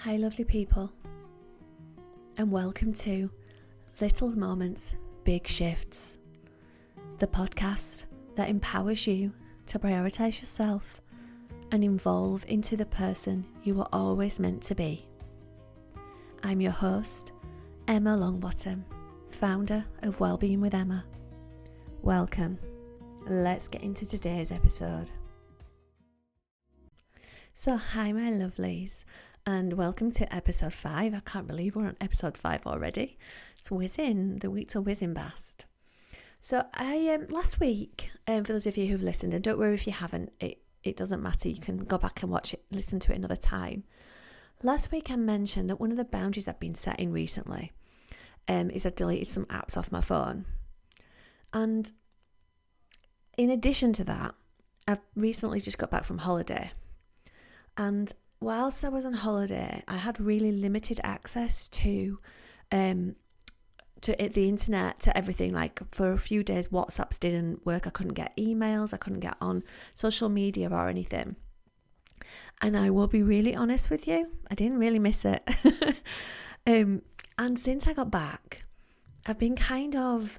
Hi lovely people, and welcome to Little Moments, Big Shifts, the podcast that empowers you to prioritise yourself and evolve into the person you were always meant to be. I'm your host, Emma Longbottom, founder of Wellbeing with Emma. Welcome. Let's get into today's episode. So hi my lovelies, and welcome to episode 5. I can't believe we're on episode 5 already. It's whizzing, the weeks are whizzing past. So I last week, for those of you who've listened, and don't worry if you haven't, it doesn't matter, you can go back and watch it, listen to it another time. Last week I mentioned that one of the boundaries I've been setting recently is I've deleted some apps off my phone. And in addition to that, I've recently just got back from holiday. And whilst I was on holiday, I had really limited access to the internet, to everything. Like for a few days, WhatsApps didn't work. I couldn't get emails. I couldn't get on social media or anything. And I will be really honest with you, I didn't really miss it. And since I got back, I've been kind of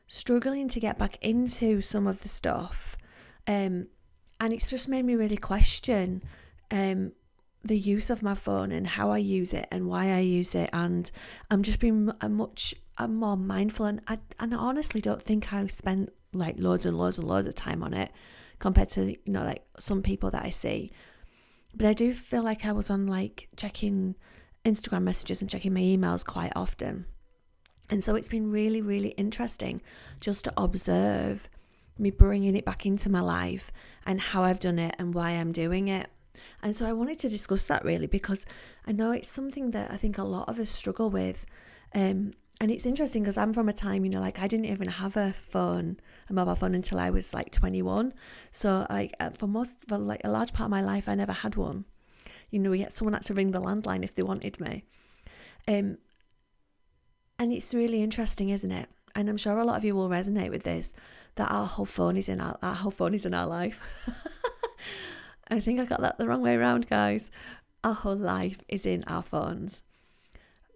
struggling to get back into some of the stuff. And it's just made me really question the use of my phone and how I use it and why I use it, and I'm just being I'm more mindful, and I honestly don't think I spent like loads and loads and loads of time on it compared to like some people that I see. But I do feel like I was on like checking Instagram messages and checking my emails quite often, and so it's been really, really interesting just to observe me bringing it back into my life and how I've done it and why I'm doing it. And so I wanted to discuss that really, because I know it's something that I think a lot of us struggle with. And it's interesting because I'm from a time, like I didn't even have a mobile phone until I was like 21. So like for like a large part of my life, I never had one. Someone had to ring the landline if they wanted me. And it's really interesting, isn't it? And I'm sure a lot of you will resonate with this, that our whole phone is in our life. I think I got that the wrong way around, guys. Our whole life is in our phones.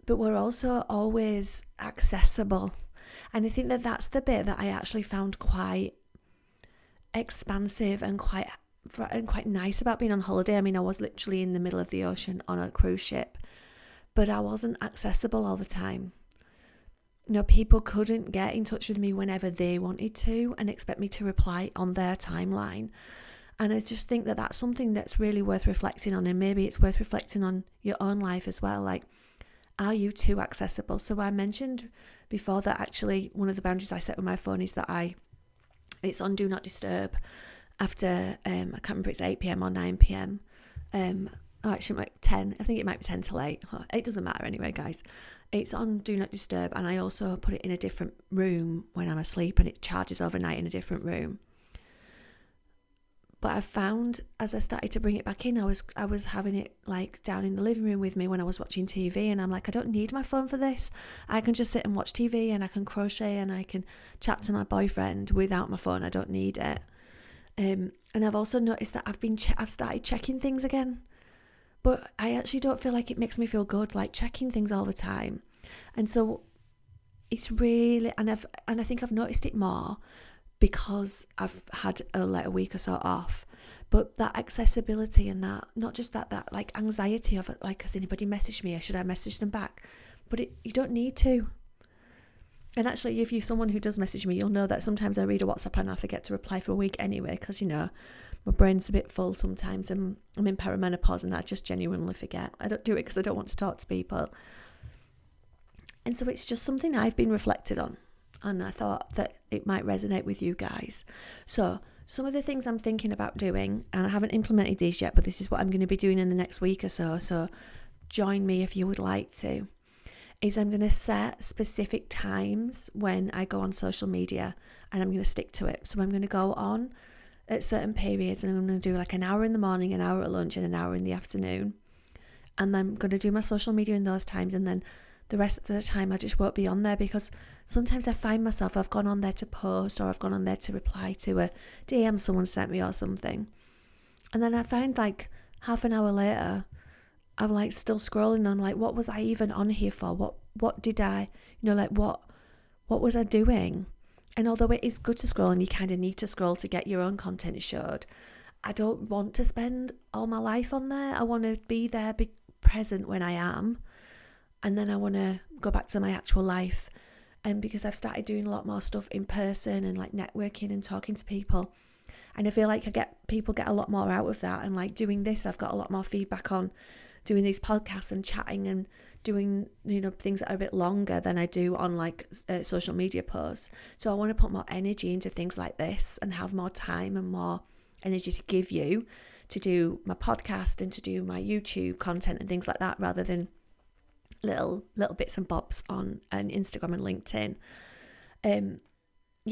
But we're also always accessible. And I think that that's the bit that I actually found quite expansive and quite nice about being on holiday. I mean, I was literally in the middle of the ocean on a cruise ship, but I wasn't accessible all the time. People couldn't get in touch with me whenever they wanted to and expect me to reply on their timeline. And I just think that that's something that's really worth reflecting on, and maybe it's worth reflecting on your own life as well. Like, are you too accessible? So I mentioned before that actually one of the boundaries I set with my phone is that it's on Do Not Disturb after, I can't remember if it's 8 p.m. or 9 p.m. Actually, like 10. I think it might be 10 till 8. It doesn't matter anyway, guys. It's on Do Not Disturb, and I also put it in a different room when I'm asleep, and it charges overnight in a different room. But I found as I started to bring it back in, I was having it like down in the living room with me when I was watching TV, and I'm like, I don't need my phone for this. I can just sit and watch TV, and I can crochet, and I can chat to my boyfriend without my phone. I don't need it. And I've also noticed that I've started checking things again, but I actually don't feel like it makes me feel good, like checking things all the time. And so it's really, and I think I've noticed it more because I've had a week or so off, but that accessibility and that, not just that like anxiety of it, like, has anybody messaged me or should I message them back? But you don't need to. And actually, if you're someone who does message me, you'll know that sometimes I read a WhatsApp and I forget to reply for a week anyway, because my brain's a bit full sometimes, and I'm in perimenopause and I just genuinely forget. I don't do it because I don't want to talk to people. And so it's just something I've been reflected on, and I thought that it might resonate with you guys. So some of the things I'm thinking about doing, and I haven't implemented these yet, but this is what I'm going to be doing in the next week or so join me if you would like to, is I'm going to set specific times when I go on social media, and I'm going to stick to it. So I'm going to go on at certain periods, and I'm going to do like an hour in the morning, an hour at lunch, and an hour in the afternoon. And then I'm going to do my social media in those times, and then the rest of the time I just won't be on there, because sometimes I find myself, I've gone on there to post, or I've gone on there to reply to a DM someone sent me or something, and then I find like half an hour later I'm like still scrolling and I'm like, what was I even on here for? What did I, like what was I doing? And although it is good to scroll and you kind of need to scroll to get your own content showed, I don't want to spend all my life on there. I want to be there, be present when I am. And then I want to go back to my actual life. And because I've started doing a lot more stuff in person and like networking and talking to people. And I feel like people get a lot more out of that. And like doing this, I've got a lot more feedback on doing these podcasts and chatting and doing, things that are a bit longer than I do on like social media posts. So I want to put more energy into things like this and have more time and more energy to give you to do my podcast and to do my YouTube content and things like that, rather than little bits and bobs on an Instagram and LinkedIn.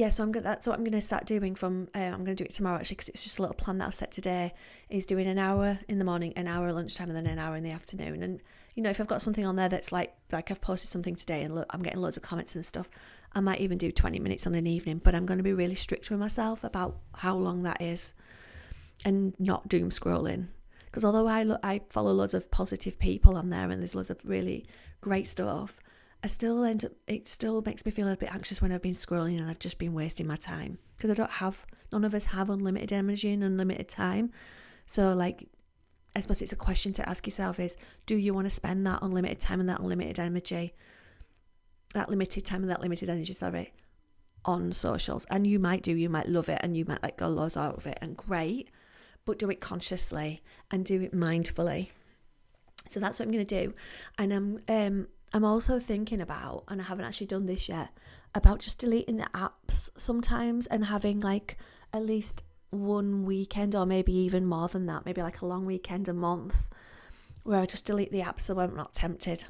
So that's what I'm going to start doing from, I'm going to do it tomorrow actually, because it's just a little plan that I've set today, is doing an hour in the morning, an hour at lunchtime, and then an hour in the afternoon. And, if I've got something on there that's like I've posted something today and look, I'm getting loads of comments and stuff, I might even do 20 minutes on an evening, but I'm going to be really strict with myself about how long that is and not doom scrolling. Because although I follow loads of positive people on there and there's loads of really great stuff, it still makes me feel a bit anxious when I've been scrolling and I've just been wasting my time, because none of us have unlimited energy and unlimited time. So like, I suppose it's a question to ask yourself is, do you want to spend that unlimited time and that unlimited energy, on socials? And you might love it and you might like go loads out of it, and great, but do it consciously and do it mindfully. So that's what I'm going to do. And I'm also thinking about, and I haven't actually done this yet, about just deleting the apps sometimes and having like at least one weekend, or maybe even more than that, maybe like a long weekend a month, where I just delete the apps so I'm not tempted.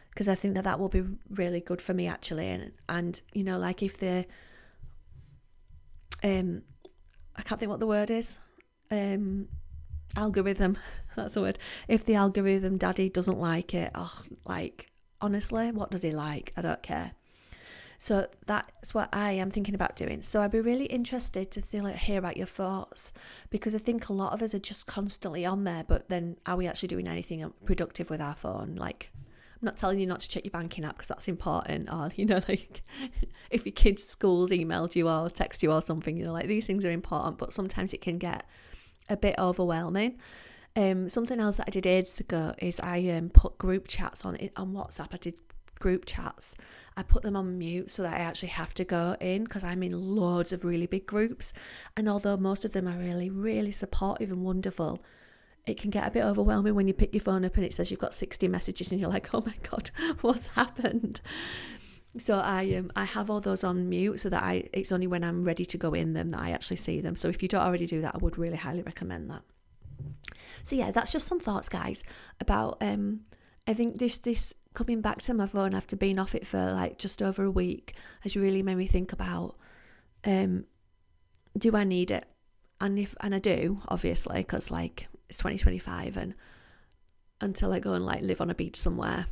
Because I think that will be really good for me actually. And like if the I can't think what the word is, algorithm, that's the word. If the algorithm daddy doesn't like it, honestly, what does he like? I don't care. So that's what I am thinking about doing. So I'd be really interested to hear about your thoughts, because I think a lot of us are just constantly on there, but then are we actually doing anything productive with our phone? Like, I'm not telling you not to check your banking app, because that's important, or like if your kids' schools emailed you or text you or something, like these things are important, but sometimes it can get a bit overwhelming. Something else that I did ages ago is I put group chats on WhatsApp. I did group chats. I put them on mute so that I actually have to go in, because I'm in loads of really big groups, and although most of them are really, really supportive and wonderful, it can get a bit overwhelming when you pick your phone up and it says you've got 60 messages and you're like, oh my god, what's happened? So I have all those on mute so that it's only when I'm ready to go in them that I actually see them. So if you don't already do that, I would really highly recommend that. So yeah, that's just some thoughts, guys, about I think this coming back to my phone after being off it for like just over a week has really made me think about, do I need it? And I do, obviously, because like it's 2025 and until I go and like live on a beach somewhere,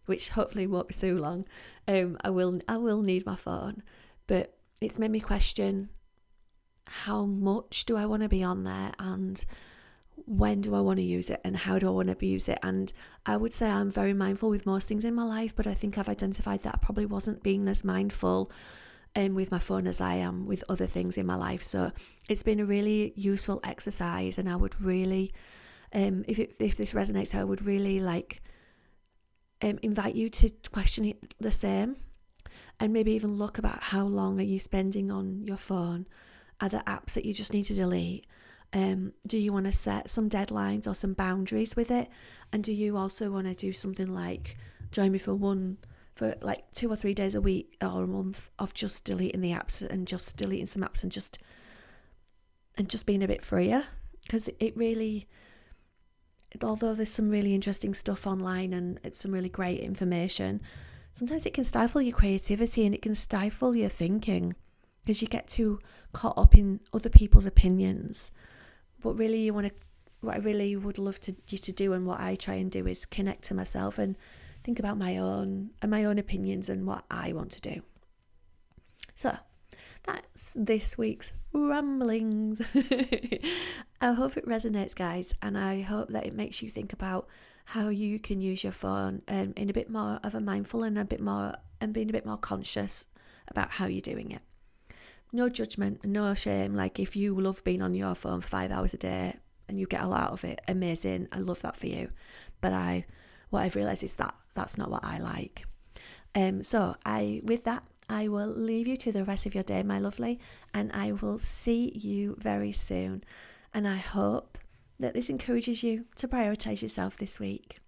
which hopefully won't be so long, I will need my phone. But it's made me question, how much do I want to be on there, and when do I want to use it, and how do I want to use it? And I would say I'm very mindful with most things in my life, but I think I've identified that I probably wasn't being as mindful with my phone as I am with other things in my life. So it's been a really useful exercise, and I would really, if this resonates, I would really invite you to question it the same, and maybe even look about how long are you spending on your phone. Are there apps that you just need to delete? Do you want to set some deadlines or some boundaries with it? And do you also want to do something like join me for like 2 or 3 days a week or a month of just deleting the apps and just deleting some apps and just being a bit freer? Because it really, although there's some really interesting stuff online and it's some really great information, sometimes it can stifle your creativity and it can stifle your thinking, because you get too caught up in other people's opinions. But really, what I really would love you to do, and what I try and do, is connect to myself and think about my own opinions and what I want to do. So that's this week's ramblings. I hope it resonates, guys, and I hope that it makes you think about how you can use your phone in a bit more of a mindful and being a bit more conscious about how you're doing it. No judgment, no shame. Like, if you love being on your phone for 5 hours a day and you get a lot out of it, amazing. I love that for you. But what I've realised is that that's not what I like. With that, I will leave you to the rest of your day, my lovely, and I will see you very soon. And I hope that this encourages you to prioritise yourself this week.